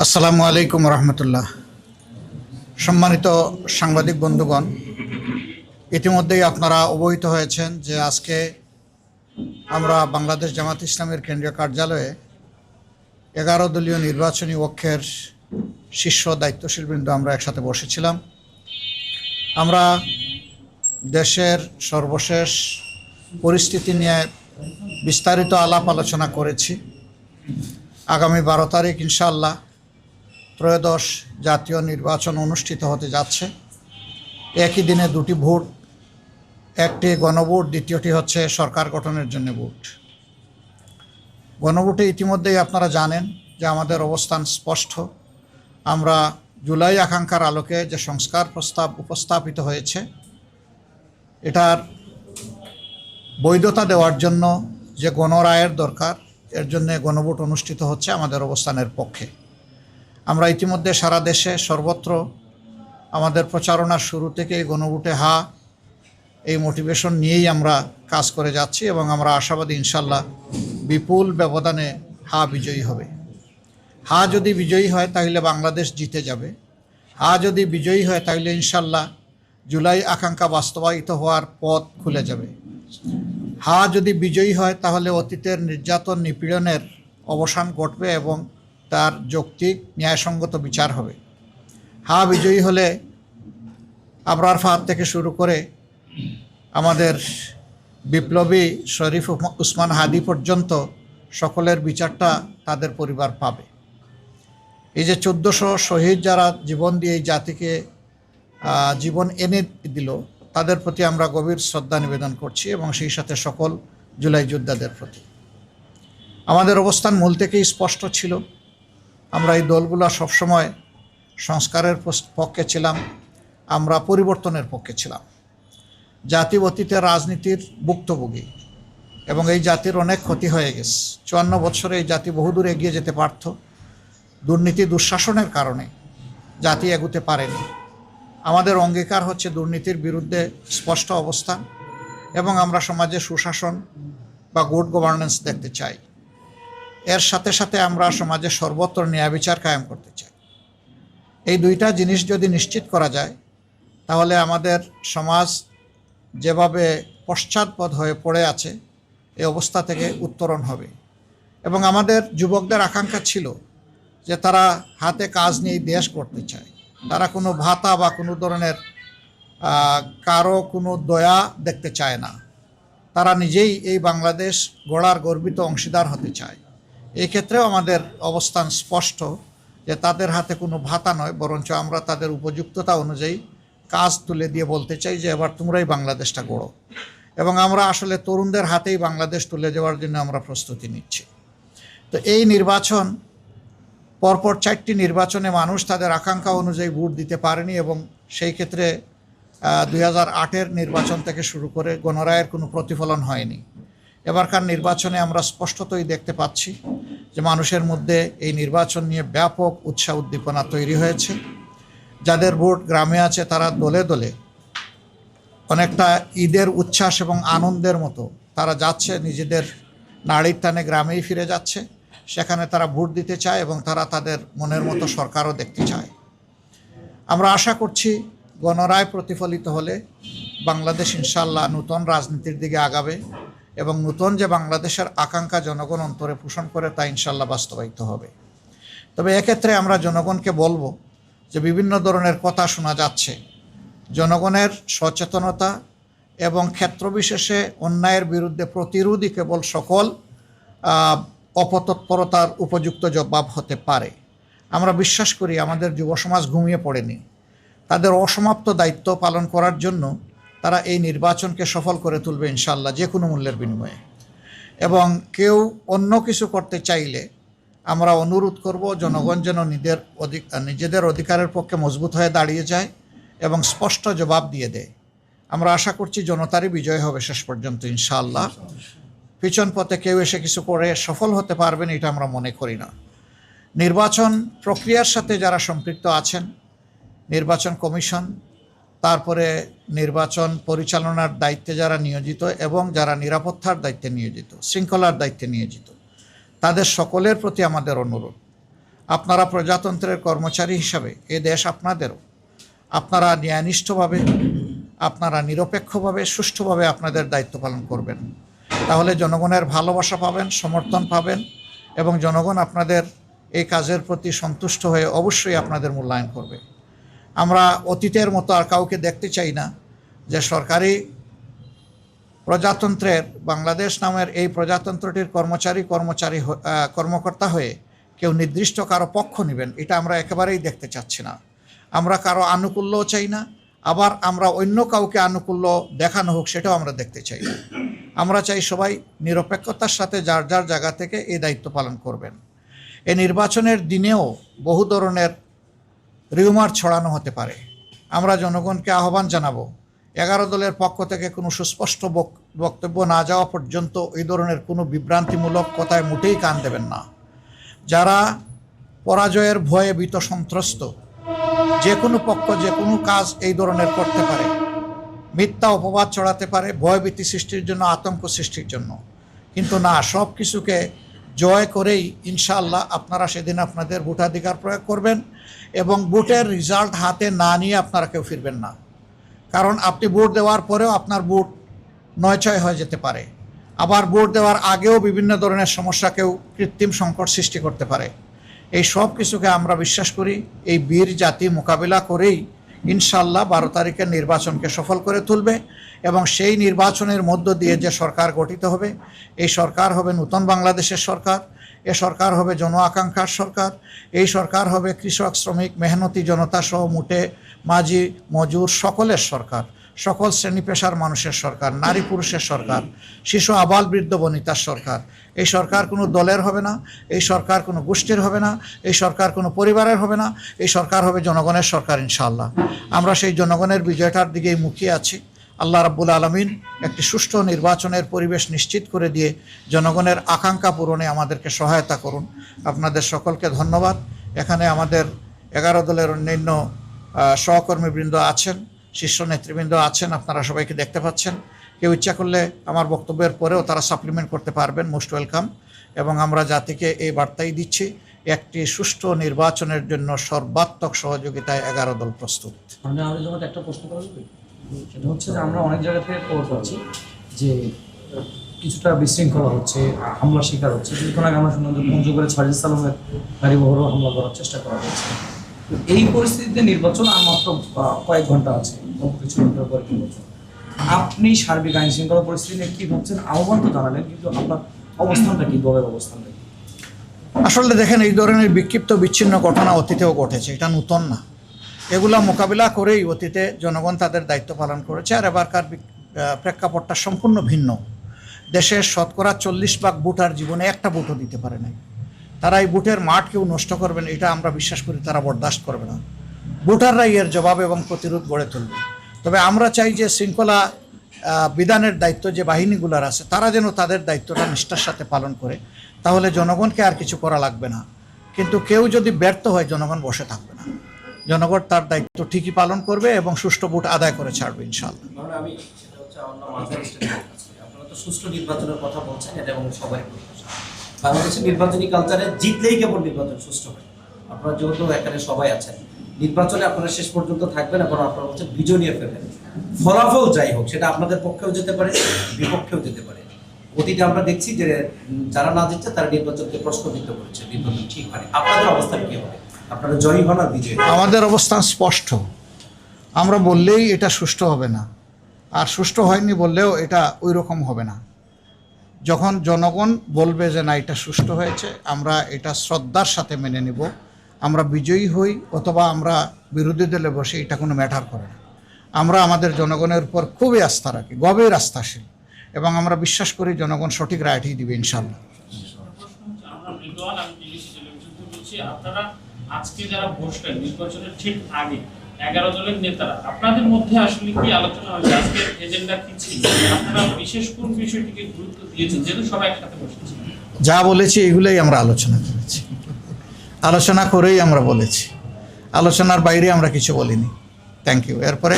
আসসালামু আলাইকুম রহমতুল্লাহ। সম্মানিত সাংবাদিক বন্ধুগণ, ইতিমধ্যেই আপনারা অবহিত হয়েছেন যে আজকে আমরা বাংলাদেশ জামাত ইসলামের কেন্দ্রীয় কার্যালয়ে 11 দলীয় নির্বাচনী অক্ষের শীর্ষ দায়িত্বশীলবৃন্দ আমরা একসাথে বসেছিলাম। আমরা দেশের সর্বশেষ পরিস্থিতি নিয়ে বিস্তারিত আলাপ আলোচনা করেছি। আগামী 12 তারিখ ইনশাআল্লাহ ত্রয়োদশ জাতীয় নির্বাচন অনুষ্ঠিত হতে যাচ্ছে। একই দিনে দুটি ভোট, একটি গণভোট, দ্বিতীয়টি হচ্ছে সরকার গঠনের জন্য ভোট। গণভোটে ইতিমধ্যেই আপনারা জানেন যে আমাদের অবস্থান স্পষ্ট। আমরা জুলাই আকাঙ্ক্ষার আলোকে যে সংস্কার প্রস্তাব উপস্থাপিত হয়েছে, এটার বৈধতা দেওয়ার জন্য যে গণরায়ের দরকার, এর জন্য গণভোট অনুষ্ঠিত হচ্ছে আমাদের অবস্থানের পক্ষে। আমরা ইতিমধ্যে সারা দেশে সর্বত্র আমাদের প্রচারণার শুরু থেকে গণভোটে হা এই মোটিভেশন নিয়েই আমরা কাজ করে যাচ্ছি এবং আমরা আশাবাদী ইনশাল্লাহ বিপুল ব্যবধানে হা বিজয়ী হবে। হা যদি বিজয়ী হয় তাহলে বাংলাদেশ জিতে যাবে। হা যদি বিজয়ী হয় তাহলে ইনশাল্লাহ জুলাই আকাঙ্ক্ষা বাস্তবায়িত হওয়ার পথ খুলে যাবে। হা যদি বিজয়ী হয় তাহলে অতীতের নির্যাতন নিপীড়নের অবসান ঘটবে এবং তার যৌক্তিক ন্যায়সঙ্গত বিচার হবে। হা বিজয়ী হলে আবরার ফাহাদ থেকে শুরু করে আমাদের বিপ্লবী শরীফ উসমান হাদি পর্যন্ত সকলের বিচারটা তাদের পরিবার পাবে। এই যে 1400 শহীদ যারা জীবন দিয়ে এই জাতিকে জীবন এনে দিল, তাদের প্রতি আমরা গভীর শ্রদ্ধা নিবেদন করছি এবং সেই সাথে সকল জুলাই যোদ্ধাদের প্রতি। আমাদের অবস্থান মূল থেকেই স্পষ্ট ছিল। আমরা এই দলগুলো সবসময় সংস্কারের পক্ষে ছিলাম, আমরা পরিবর্তনের পক্ষে ছিলাম। জাতি অতীতের রাজনীতির ভুক্তভোগী এবং এই জাতির অনেক ক্ষতি হয়ে গেছে। 54 বছরে এই জাতি বহুদূর এগিয়ে যেতে পারত। দুর্নীতি দুঃশাসনের কারণে জাতি এগুতে পারেনি। আমাদের অঙ্গীকার হচ্ছে দুর্নীতির বিরুদ্ধে স্পষ্ট অবস্থান এবং আমরা সমাজে সুশাসন বা গুড গভর্নেন্স দেখতে চাই। এর সাথে সাথে আমরা সমাজে সর্বত্র ন্যায় বিচার কায়েম করতে চাই। এই দুইটা জিনিস যদি নিশ্চিত করা যায় তাহলে আমাদের সমাজ যেভাবে পশ্চাৎপদ হয়ে পড়ে আছে এই অবস্থা থেকে উত্তরণ হবে। এবং আমাদের যুবকদের আকাঙ্ক্ষা ছিল যে তারা হাতে কাজ নিয়ে দেশ করতে চায়। তারা কোনো ভাতা বা কোনো ধরনের কারো কোনো দয়া দেখতে চায় না। তারা নিজেই এই বাংলাদেশ গড়ার গর্বিত অংশীদার হতে চায়। এই ক্ষেত্রেও আমাদের অবস্থান স্পষ্ট যে তাদের হাতে কোনো ভাতা নয়, বরঞ্চ আমরা তাদের উপযুক্ততা অনুযায়ী কাজ তুলে দিয়ে বলতে চাই যে এবার তোমরাই বাংলাদেশটা গড়ো। এবং আমরা আসলে তরুণদের হাতেই বাংলাদেশ তুলে যাওয়ার জন্য আমরা প্রস্তুতি নিচ্ছি। তো এই নির্বাচন, পরপর 4টি নির্বাচনে মানুষ তাদের আকাঙ্ক্ষা অনুযায়ী ভোট দিতে পারেনি এবং সেই ক্ষেত্রে 2008-এর নির্বাচন থেকে শুরু করে গণরায়ের কোনো প্রতিফলন হয়নি। এবারকার নির্বাচনে আমরা স্পষ্টতই দেখতে পাচ্ছি যে মানুষের মধ্যে এই নির্বাচন নিয়ে ব্যাপক উৎসাহ উদ্দীপনা তৈরি হয়েছে। যাদের ভোট গ্রামে আছে তারা দলে দলে অনেকটা ঈদের উচ্ছ্বাস এবং আনন্দের মতো তারা যাচ্ছে, নিজেদের নাড়ির টানে গ্রামেই ফিরে যাচ্ছে। সেখানে তারা ভোট দিতে চায় এবং তারা তাদের মনের মতো সরকারও দেখতে চায়। আমরা আশা করছি গণরায় প্রতিফলিত হলে বাংলাদেশ ইনশাল্লাহ নতুন রাজনীতির দিকে আগাবে এবং নতুন যে বাংলাদেশের আকাঙ্ক্ষা জনগণ অন্তরে পোষণ করে তা ইনশাল্লাহ বাস্তবায়িত হবে। তবে এক্ষেত্রে আমরা জনগণকে বলবো যে বিভিন্ন ধরনের কথা শোনা যাচ্ছে। জনগণের সচেতনতা এবং ক্ষেত্রবিশেষে অন্যায়ের বিরুদ্ধে প্রতিরোধই কেবল সকল অপতৎপরতার উপযুক্ত জবাব হতে পারে। আমরা বিশ্বাস করি আমাদের যুব সমাজ ঘুমিয়ে পড়েনি। তাদের অসমাপ্ত দায়িত্ব পালন করার জন্য তারা এই নির্বাচনকে সফল করে তুলবে ইনশাল্লাহ, যে কোনো মূল্যের বিনিময়ে। এবং কেউ অন্য কিছু করতে চাইলে আমরা অনুরোধ করব জনগণ যেন নিজেদের অধিকারের পক্ষে মজবুত হয়ে দাঁড়িয়ে যায় এবং স্পষ্ট জবাব দিয়ে দেয়। আমরা আশা করছি জনতারই বিজয় হবে শেষ পর্যন্ত ইনশাআল্লাহ। পিছন পথে কেউ এসে কিছু করে সফল হতে পারবেন এটা আমরা মনে করি না। নির্বাচন প্রক্রিয়ার সাথে যারা সম্পৃক্ত আছেন, নির্বাচন কমিশন, তারপরে নির্বাচন পরিচালনার দায়িত্বে যারা নিয়োজিত এবং যারা নিরাপত্তার দায়িত্বে নিয়োজিত, শৃঙ্খলার দায়িত্বে নিয়োজিত, তাদের সকলের প্রতি আমাদের অনুরোধ আপনারা প্রজাতন্ত্রের কর্মচারী হিসাবে এ দেশ আপনাদেরও। আপনারা ন্যায়নিষ্ঠভাবে, আপনারা নিরপেক্ষভাবে, সুষ্ঠুভাবে আপনাদের দায়িত্ব পালন করবেন। তাহলে জনগণের ভালোবাসা পাবেন, সমর্থন পাবেন এবং জনগণ আপনাদের এই কাজের প্রতি সন্তুষ্ট হয়ে অবশ্যই আপনাদের মূল্যায়ন করবে। আমরা অতীতের মতো আর কাউকে দেখতে চাই না যে সরকারি প্রজাতন্ত্রের, বাংলাদেশ নামের এই প্রজাতন্ত্রটির কর্মকর্তা হয়ে কেউ নির্দিষ্ট কারো পক্ষ নেবেন, এটা আমরা একেবারেই দেখতে চাচ্ছি না। আমরা কারো আনুকূল্যও চাই না, আবার আমরা অন্য কাউকে আনুকূল্য দেখানো হোক সেটাও আমরা দেখতে চাই না। আমরা চাই সবাই নিরপেক্ষতার সাথে যার যার জায়গা থেকে এই দায়িত্ব পালন করবেন। এই নির্বাচনের দিনেও বহু ধরনের রিউমার ছড়ানো হতে পারে। আমরা জনগণকে আহ্বান জানাবো, 11 দলের পক্ষ থেকে কোনো সুস্পষ্ট বক্তব্য না যাওয়া পর্যন্ত এই ধরনের কোনো বিভ্রান্তিমূলক কথায় মোটেই কান দেবেন না। যারা পরাজয়ের ভয়ে ভীত সন্ত্রস্ত, যে কোনো পক্ষ যে কোনো কাজ এই ধরনের করতে পারে, মিথ্যা অপবাদ ছড়াতে পারে ভয়ভীতি সৃষ্টির জন্য, আতঙ্ক সৃষ্টির জন্য। কিন্তু না, সব কিছুকে জয় করেই ইনশাআল্লাহ আপনারা সেদিন আপনাদের ভোটাধিকার প্রয়োগ করবেন এবং ভোটের রেজাল্ট হাতে না নিয়ে আপনারা কেউ ফিরবেন না। কারণ আপনি ভোট দেওয়ার পরেও আপনার ভোট নয়ছয় হয়ে যেতে পারে। আবার ভোট দেওয়ার আগেও বিভিন্ন ধরনের সমস্যা কেউ কৃত্রিম সংকট সৃষ্টি করতে পারে। এই সব কিছুকে আমরা বিশ্বাস করি এই বীর জাতি মোকাবিলা করেই ইনশাআল্লাহ 12 তারিখের নির্বাচনকে সফল করে তুলবে এবং সেই নির্বাচনের মধ্য দিয়ে যে সরকার গঠিত হবে, এই সরকার হবে নতুন বাংলাদেশের সরকার, এ সরকার হবে জন আকাঙ্ক্ষার সরকার, এই সরকার হবে কৃষক, শ্রমিক, মেহনতি জনতা সহ মুটে মাঝি মজুর সকলের সরকার, সকল শ্রেণী পেশার মানুষের সরকার, নারী পুরুষের সরকার, শিশু আবাল বৃদ্ধ বনিতার সরকার। এই সরকার কোনো দলের হবে না, এই সরকার কোনো গোষ্ঠীর হবে না, এই সরকার কোনো পরিবারের হবে না, এই সরকার হবে জনগণের সরকার ইনশাআল্লাহ। আমরা সেই জনগণের বিজয়টার দিকেই মুখিয়ে আছি। আল্লাহ রাব্বুল আলামিন একটি সুষ্ঠু নির্বাচনের পরিবেশ নিশ্চিত করে দিয়ে জনগণের আকাঙ্ক্ষা পূরণে আমাদেরকে সহায়তা করুন। আপনাদের সকলকে ধন্যবাদ। এখানে আমাদের 11 দলের অন্যান্য সহকর্মীবৃন্দ আছেন, শীর্ষ নেতৃবৃন্দ আছেন, আপনারা সবাইকে দেখতে পাচ্ছেন। কেউ ইচ্ছা করলে আমার বক্তব্যের পরেও তারা সাপ্লিমেন্ট করতে পারবেন, মোস্ট ওয়েলকাম। এবং আমরা জাতিকে এই বার্তাই দিচ্ছি, একটি সুষ্ঠু নির্বাচনের জন্য সর্বাত্মক সহযোগিতায় 11 দল প্রস্তুত। একটা প্রশ্ন করা যাবে, সেটা হচ্ছে যে আমরা অনেক জায়গা থেকে খবর পাচ্ছি যে কিছুটা বিশৃঙ্খলা হচ্ছে, হামলা শিকার হচ্ছে। কিছুক্ষণ আগে আমরা শুনলাম যে পঞ্চগড়ে সাজিদ সালামের গাড়ি বহরও হামলা করার চেষ্টা করা হয়েছে। এই পরিস্থিতিতে নির্বাচন আর মাত্র কয়েক ঘন্টা আছে, কিছু ঘন্টার পর নির্বাচন। আপনি সার্বিক আইন শৃঙ্খলা পরিস্থিতি নিয়ে কি ভাবছেন? আহ্বান তো জানালেন, কিন্তু আপনার অবস্থানটা কি, দলের অবস্থানটা কি? আসলে দেখেন, এই ধরনের বিক্ষিপ্ত বিচ্ছিন্ন ঘটনা অতীতেও ঘটেছে, এটা নতুন না। এগুলা মোকাবিলা করেই অতীতে জনগণ তাদের দায়িত্ব পালন করেছে। আর এবারকার প্রেক্ষাপটটা সম্পূর্ণ ভিন্ন। দেশের শতকরা 40% ভোটার জীবনে একটা ভোটও দিতে পারে নাই। তারা এই ভোটের মাঠ কেউ নষ্ট করবেন এটা আমরা বিশ্বাস করি, তারা বরদাস্ত করবে না। ভোটাররাই এর জবাব এবং প্রতিরোধ গড়ে তুলবে। তবে আমরা চাই যে শৃঙ্খলা বিধানের দায়িত্ব যে বাহিনীগুলোর আছে, তারা যেন তাদের দায়িত্বটা নিষ্ঠার সাথে পালন করে, তাহলে জনগণকে আর কিছু করা লাগবে না। কিন্তু কেউ যদি ব্যর্থ হয়, জনগণ বসে থাকবে না। জনগণ তার দায়িত্ব ঠিকই পালন করবে এবং সুষ্ঠু ভোট আদায় করে ছাড়বে ইনশাআল্লাহ। আপনারা তো সুষ্ঠু নির্বাচনের কথা বলছেন, এটা এবং সবাই প্রত্যাশা। বাংলাদেশের নির্বাচনী কালচারে জিতলেই কেবল নির্বাচন সুষ্ঠু হয়। আপনারা যেহেতু এখানে সবাই আছেন, নির্বাচনে আপনারা শেষ পর্যন্ত থাকবেন এবং আপনারা হচ্ছে বিজয় নিয়ে ফেলবেন। ফলাফল যাই হোক, সেটা আপনাদের পক্ষেও যেতে পারে, বিপক্ষেও যেতে পারে। অতীতে আমরা দেখছি যে যারা না জিতছে তারা নির্বাচনকে প্রশ্নবিদ্ধ করেছে, নির্বাচন ঠিক হয়। আপনাদের অবস্থান কি হবে? আপনারা জয়ী হন আর বিজয়ী? আমাদের অবস্থান স্পষ্ট। আমরা বললেই এটা সুষ্ঠু হবে না, আর সুষ্ঠু হয়নি বললেও এটা ওই রকম হবে না। যখন জনগণ বলবে যে না, এটা সুষ্ঠু হয়েছে, আমরা এটা শ্রদ্ধার সাথে মেনে নিব। আমরা বিজয়ী হই অথবা আমরা বিরোধী দলে বসে, এটা কোনো ম্যাটার করে না। আমরা আমাদের জনগণের উপর খুবই আস্থা রাখি, গভীর আস্থাশীল, এবং আমরা বিশ্বাস করি জনগণ সঠিক রায়টি দিবে ইনশাআল্লাহ। আপনারা আজকে যারা বসলেন নির্বাচনের ঠিক আগে 11 দলের নেতারা, আপনাদের মধ্যে আসলে কি আলোচনা হয়েছে? আজকের এজেন্ডা কি ছিল? আপনারা বিশেষ কোন বিষয়টিকে গুরুত্ব দিয়েছেন, যেহেতু সবাই একসাথে বসেছে? যা বলেছি এগুলোই আমরা আলোচনা করেছি, আলোচনা করেই আমরা বলেছি। আলোচনার বাইরে আমরা কিছু বলিনি। Thank you. এরপরে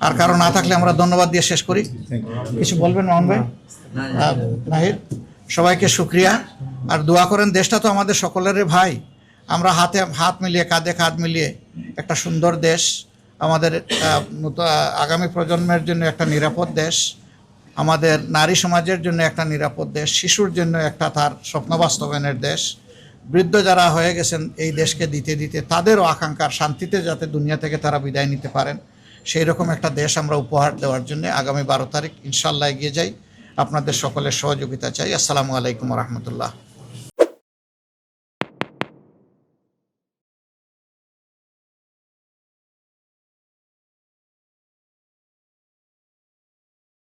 আর কারো না থাকলে আমরা ধন্যবাদ দিয়ে শেষ করি। কিছু বলবেন মোহন ভাই? নাহিদ, সবাইকে শুক্রিয়া। আর দোয়া করেন, দেশটা তো আমাদের সকলেরই ভাই। আমরা হাত মিলিয়ে কাঁধে কাঁধ মিলিয়ে একটা সুন্দর দেশ, আমাদের আগামী প্রজন্মের জন্য একটা নিরাপদ দেশ, আমাদের নারী সমাজের জন্য একটা নিরাপদ দেশ, শিশুর জন্য একটা তার স্বপ্ন বাস্তবায়নের দেশ, বৃদ্ধ যারা হয়ে গেছেন এই দেশকে দিতে দিতে তাদেরও আকাঙ্ক্ষার শান্তিতে যাতে দুনিয়া থেকে তারা বিদায় নিতে পারেন, সেই রকম একটা দেশ আমরা উপহার দেওয়ার জন্য আগামী 12 তারিখ ইনশাল্লাহ এগিয়ে যাই। আপনাদের সকলের সহযোগিতা চাই। আসসালামু আলাইকুম রহমতুল্লাহ।